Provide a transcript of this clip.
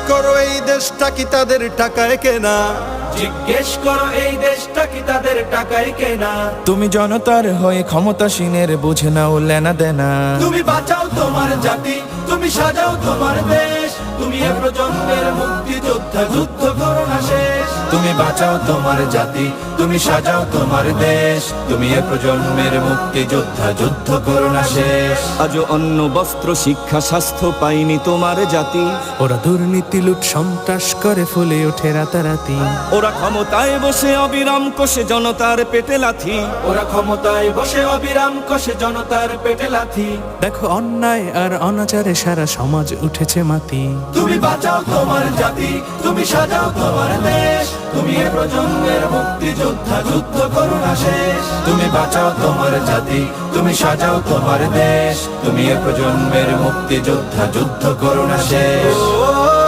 করো এই দেশটা কি তাদের টাকায় কেনা, জিজ্ঞেস করো এই দেশটা কি তাদের টাকায় কেনা। তুমি জনতার হয়ে ক্ষমতাসীনের বুঝে নাও লেনা দেনা। তুমি বাঁচাও তোমার জাতি, তুমি সাজাও তোমার দেশ, তুমি এ প্রজন্মের মুক্তিযোদ্ধা, যুদ্ধ করো না শেষ। তুমি বাঁচাও তোমার জাতি, তুমি সাজাও তোমার দেশ, তুমি এ প্রজন্মের মুক্তিযোদ্ধা, যুদ্ধ করো না শেষ। আজও অন্ন বস্ত্র শিক্ষা স্বাস্থ্য পাইনি তোমার জাতি। ওরা দুর্নীতি লুট সন্ত্রাস করে ফুলে ওঠে রাতারাতি। ওরা ক্ষমতায় বসে অবিরাম কষে জনতার পেটে লাথি। ওরা ক্ষমতায় বসে অবিরাম কষে জনতার পেটে লাথি। দেখো অন্যায় আর অনাচারে সারা সমাজ উঠেছে মাতি। তুমি বাঁচাও তোমার জাতি, তুমি সাজাও তোমার দেশ, তুমি এ প্রজন্মের মুক্তিযোদ্ধা, যুদ্ধ করো না শেষ। তুমি বাঁচাও তোমার জাতি, তুমি সাজাও তোমার দেশ, তুমি এ প্রজন্মের মুক্তিযোদ্ধা, যুদ্ধ করো না শেষ।